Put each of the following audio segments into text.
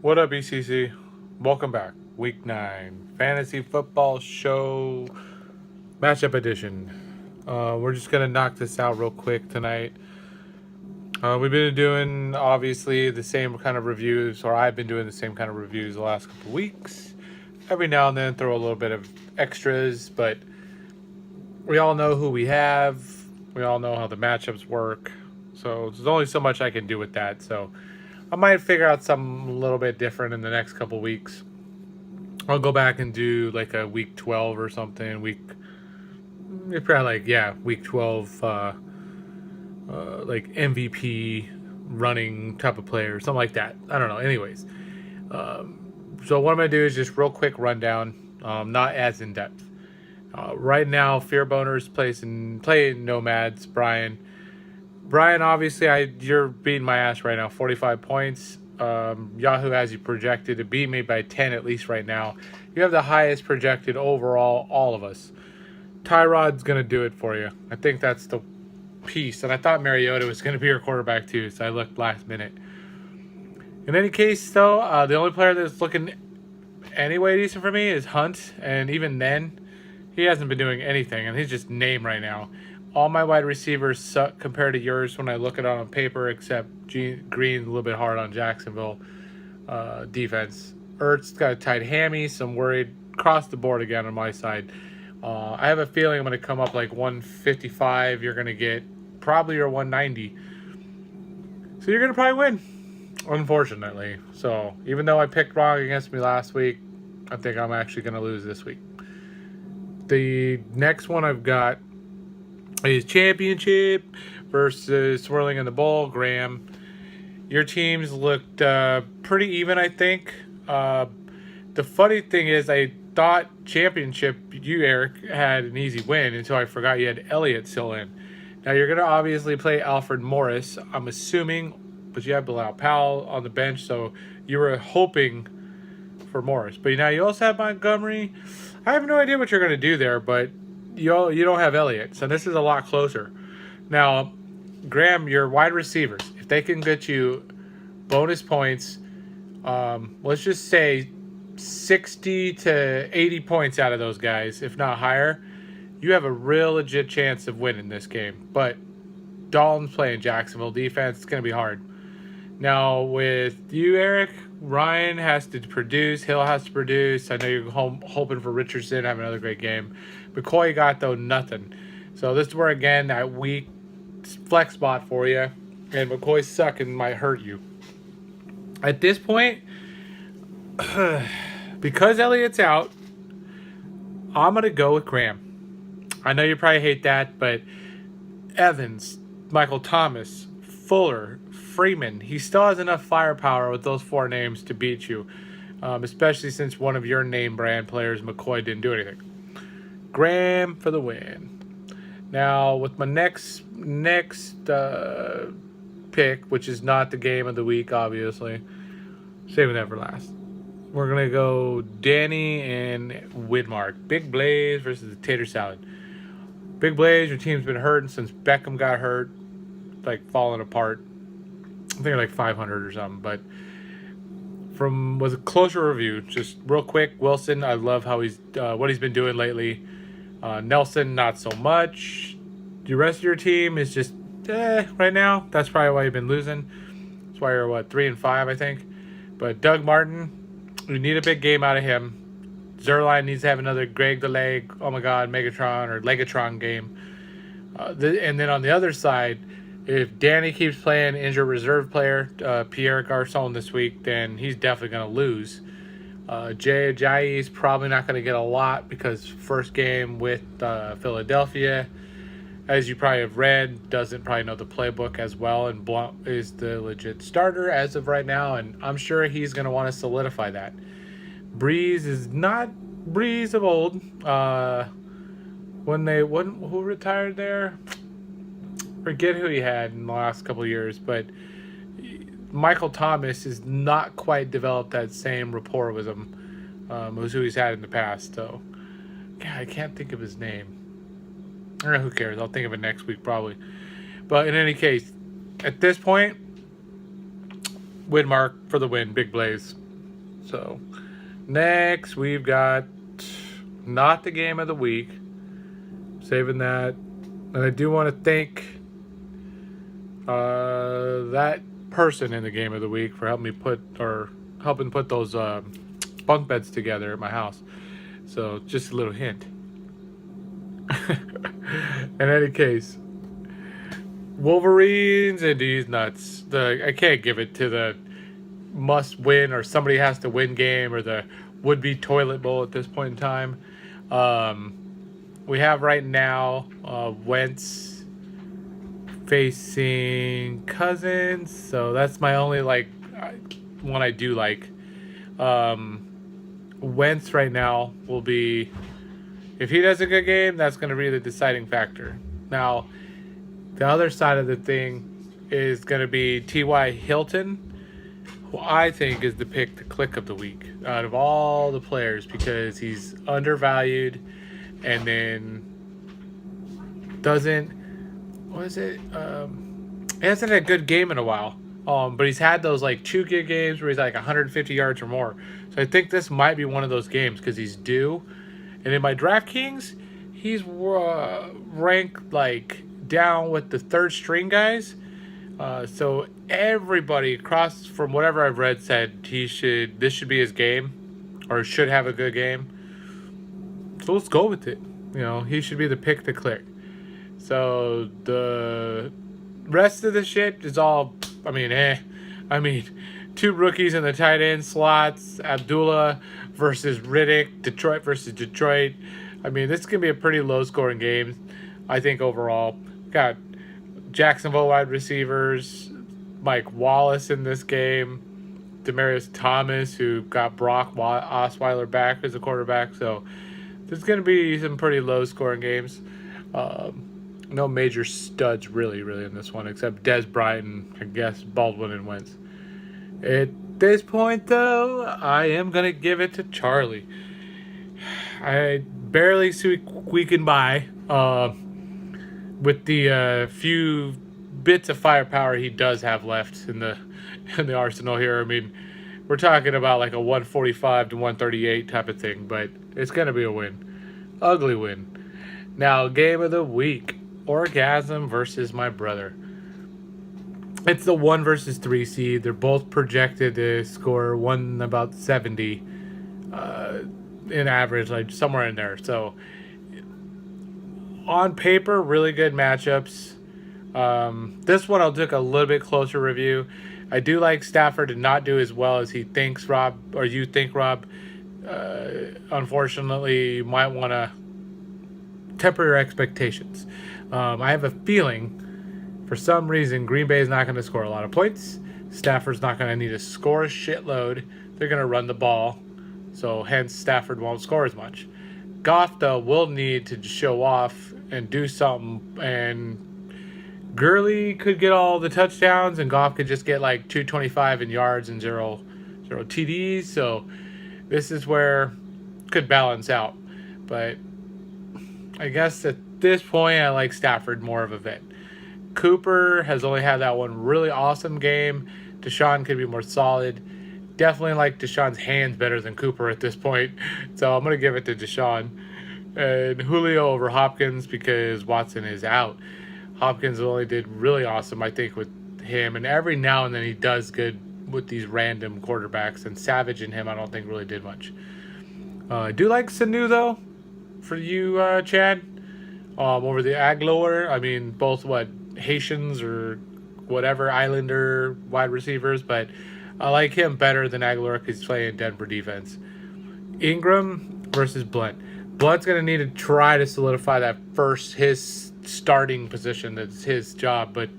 What up, ECC? Welcome back. Week 9 Fantasy Football Show Matchup Edition. We're just going to knock this out real quick tonight. We've been doing, obviously, the same kind of reviews, or I've been doing the same kind of reviews the last couple of weeks. Every now and then throw a little bit of extras, but we all know who we have. We all know how the matchups work. So there's only so much I can do with that. So I might figure out something a little bit different in the next couple weeks. I'll go back and do like a week 12 or something. Week 12, like MVP running type of player, something like that. I don't know. Anyways, so what I'm gonna do is just real quick rundown, not as in depth. Right now, Fear Boners playing Nomads. Brian, obviously, you're beating my ass right now. 45 points. Yahoo has you projected to beat me by 10 at least right now. You have the highest projected overall, all of us. Tyrod's going to do it for you. I think that's the piece. And I thought Mariota was going to be your quarterback too, so I looked last minute. In any case, though, the only player that's looking anyway decent for me is Hunt. And even then, he hasn't been doing anything, and he's just named right now. All my wide receivers suck compared to yours when I look at it on paper, except Green's a little bit hard on Jacksonville defense. Ertz got a tight hammy, so I'm worried across the board again on my side. I have a feeling I'm going to come up like 155. You're going to get probably your 190. So you're going to probably win, unfortunately. So even though I picked wrong against me last week, I think I'm actually going to lose this week. The next one I've got is Championship versus Swirling in the Bowl. Graham, your teams looked pretty even, I think. The funny thing is, I thought Championship, you, Eric, had an easy win until I forgot you had Elliott still in. Now, you're going to obviously play Alfred Morris, I'm assuming, but you have Bilal Powell on the bench, so you were hoping for Morris. But now you also have Montgomery. I have no idea what you're going to do there, but you don't have Elliott, so this is a lot closer. Now, Graham, your wide receivers, if they can get you bonus points, let's just say 60 to 80 points out of those guys, if not higher, you have a real legit chance of winning this game. But Dalton's playing Jacksonville defense. It's going to be hard. Now, with you, Eric, Ryan has to produce. Hill has to produce. I know you're hoping for Richardson to have another great game. McCoy got, though, nothing. So this is where, again, that weak flex spot for you. And McCoy's sucking might hurt you. At this point, because Elliott's out, I'm going to go with Graham. I know you probably hate that, but Evans, Michael Thomas, Fuller, Freeman, he still has enough firepower with those four names to beat you, especially since one of your name brand players, McCoy, didn't do anything. Graham for the win. Now, with my next pick, which is not the game of the week, obviously, saving that for last. We're going to go Danny and Widmark. Big Blaze versus the Tater Salad. Big Blaze, your team's been hurting since Beckham got hurt, like falling apart. I think like 500 or something, but was a closer review, just real quick. Wilson, I love how what he's been doing lately. Nelson, not so much. The rest of your team is just right now. That's probably why you've been losing. That's why you're 3-5, I think. But Doug Martin, we need a big game out of him. Zerline needs to have another Greg the Leg, oh my God, Megatron or Legatron game. And then on the other side, if Danny keeps playing injured reserve player, Pierre Garçon this week, then he's definitely going to lose. Jay Ajayi is probably not going to get a lot because first game with Philadelphia, as you probably have read, doesn't probably know the playbook as well, and Blount is the legit starter as of right now, and I'm sure he's going to want to solidify that. Breeze is not Breeze of old. Who retired there? Forget who he had in the last couple of years, but Michael Thomas has not quite developed that same rapport with him as who he's had in the past. So, God, I can't think of his name. I don't know, who cares? I'll think of it next week probably. But in any case, at this point, Widmark for the win. Big Blaze. So next we've got not the game of the week. Saving that. And I do want to thank that person in the game of the week for helping put those bunk beds together at my house. So just a little hint. In any case, Wolverines and these nuts. I can't give it to the must win or somebody has to win game or the would be toilet bowl at this point in time. We have right now Wentz facing Cousins, so that's my only one I do like. Wentz right now will be, if he does a good game, that's going to be the deciding factor. Now, the other side of the thing is going to be T.Y. Hilton, who I think is the pick to click of the week out of all the players because he's undervalued and then he hasn't had a good game in a while. But he's had those 2 good games where he's 150 yards or more. So I think this might be one of those games because he's due. And in my DraftKings, he's ranked down with the third string guys. So everybody across from whatever I've read said this should be his game or should have a good game. So let's go with it. He should be the pick to click. So the rest of the shit is all, 2 rookies in the tight end slots, Abdullah versus Riddick, Detroit versus Detroit. This is going to be a pretty low-scoring game, I think, overall. Got Jacksonville wide receivers, Mike Wallace in this game, Demaryius Thomas, who got Brock Osweiler back as a quarterback. So there's going to be some pretty low-scoring games. No major studs really in this one, except Dez Bryant, I guess, Baldwin, and Wentz. At this point, though, I am going to give it to Charlie. I barely squeaking by with the few bits of firepower he does have left in the arsenal here. We're talking about a 145 to 138 type of thing, but it's going to be a win. Ugly win. Now, game of the week. Orgasm versus my brother. It's the 1 versus 3 seed. They're both projected to score one about 70 in average, somewhere in there. So on paper, really good matchups. This one I'll take a little bit closer review. I do like Stafford to not do as well as he thinks, Rob, or you think, Rob. Unfortunately, you might want to temper your expectations. I have a feeling, for some reason, Green Bay is not going to score a lot of points. Stafford's not going to need to score a shitload. They're going to run the ball, so hence Stafford won't score as much. Goff, though, will need to show off and do something, and Gurley could get all the touchdowns, and Goff could just get 225 in yards and zero TDs. So this is where it could balance out. But I guess at this point, I like Stafford more of a vet. Cooper has only had that one really awesome game. Deshaun could be more solid. Definitely like Deshaun's hands better than Cooper at this point. So I'm going to give it to Deshaun. And Julio over Hopkins because Watson is out. Hopkins only did really awesome, I think, with him. And every now and then he does good with these random quarterbacks. And Savage and him, I don't think really did much. I do like Sanu, though, for you, Chad. Over the Aguilar. Both Haitians or whatever, Islander wide receivers. But I like him better than Aguilar because he's playing Denver defense. Ingram versus Blunt. Blunt's going to need to try to solidify his starting position. That's his job. But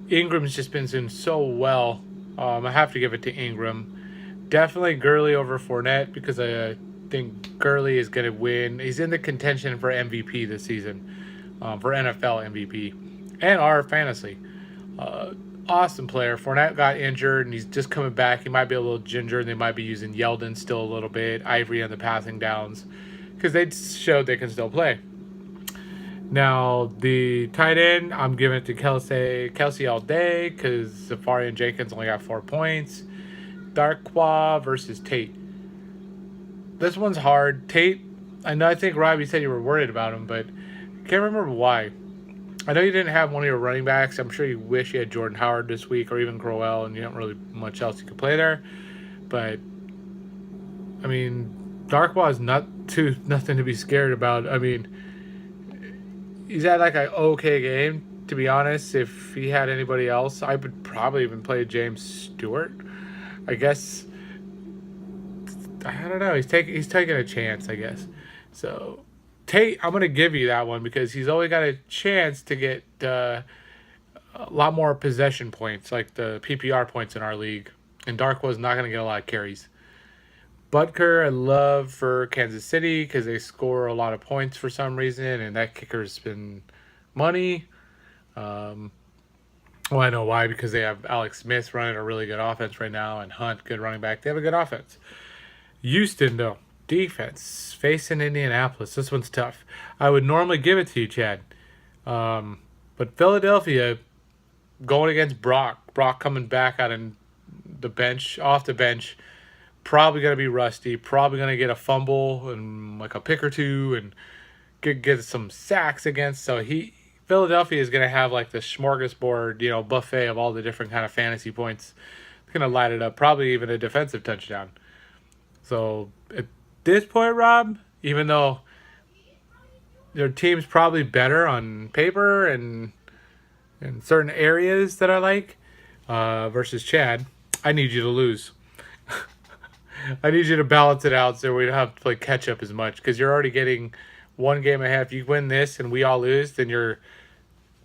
Ingram's just been doing so well. I have to give it to Ingram. Definitely Gurley over Fournette because I think Gurley is going to win. He's in the contention for MVP this season, for NFL MVP and our fantasy. Awesome player. Fournette got injured and he's just coming back. He might be a little ginger. They might be using Yeldon still a little bit, Ivory on the passing downs because they showed they can still play. Now, the tight end, I'm giving it to Kelsey all day because Safari and Jenkins only got 4 points. Darkwa versus Tate. This one's hard. Tate, I think Robbie said you were worried about him, but I can't remember why. I know you didn't have one of your running backs. I'm sure you wish you had Jordan Howard this week or even Crowell, and you don't really much else you could play there. But I mean, Darkwa is nothing to be scared about. I mean, he's had like an okay game, to be honest. If he had anybody else, I would probably even play James Stewart. I guess I don't know. He's taking a chance, I guess. So Tate, I'm gonna give you that one because he's only got a chance to get a lot more possession points, like the PPR points in our league. And Darkwa's not gonna get a lot of carries. Butker, I love for Kansas City because they score a lot of points for some reason, and that kicker's been money. Well, I know why, because they have Alex Smith running a really good offense right now, and Hunt, good running back. They have a good offense. Houston, though, defense, facing Indianapolis. This one's tough. I would normally give it to you, Chad. But Philadelphia going against Brock. Brock coming back out of the bench, off the bench. Probably going to be rusty. Probably going to get a fumble and like a pick or two and get some sacks against. So Philadelphia is going to have like the smorgasbord, buffet of all the different kind of fantasy points. It's going to light it up. Probably even a defensive touchdown. So at this point, Rob, even though their team's probably better on paper and in certain areas that I like, versus Chad, I need you to lose. I need you to balance it out so we don't have to play catch up as much because you're already getting one game ahead. If you win this and we all lose, then you're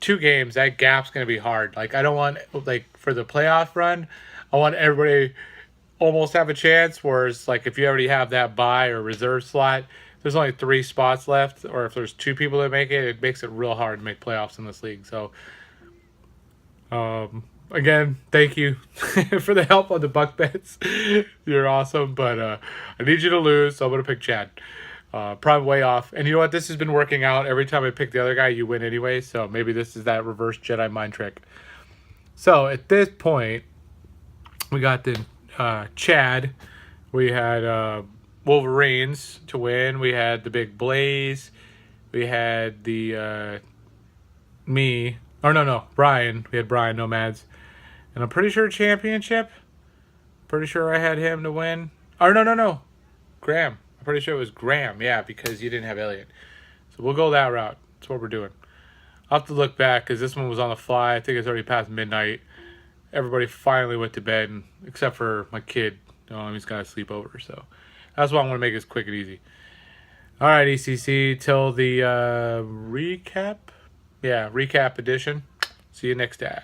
2 games. That gap's going to be hard. Like, I don't want, like, for the playoff run, I want everybody almost have a chance. Whereas, like, if you already have that bye or reserve slot, there's only 3 spots left. Or if there's 2 people that make it, it makes it real hard to make playoffs in this league. So, again, thank you for the help on the Buck bets. You're awesome, but I need you to lose, so I'm going to pick Chad. Probably way off. And you know what? This has been working out. Every time I pick the other guy, you win anyway, so maybe this is that reverse Jedi mind trick. So at this point, we got the Chad. We had Wolverines to win. We had the Big Blaze. We had the me. Or no, Brian. We had Brian Nomads. And I'm pretty sure championship. Pretty sure I had him to win. Or no. Graham. I'm pretty sure it was Graham. Yeah, because you didn't have Elliott. So we'll go that route. That's what we're doing. I'll have to look back because this one was on the fly. I think it's already past midnight. Everybody finally went to bed, except for my kid. He's got to sleep over. So that's why I want to make this quick and easy. All right, ECC, till the recap. Yeah, recap edition. See you next time.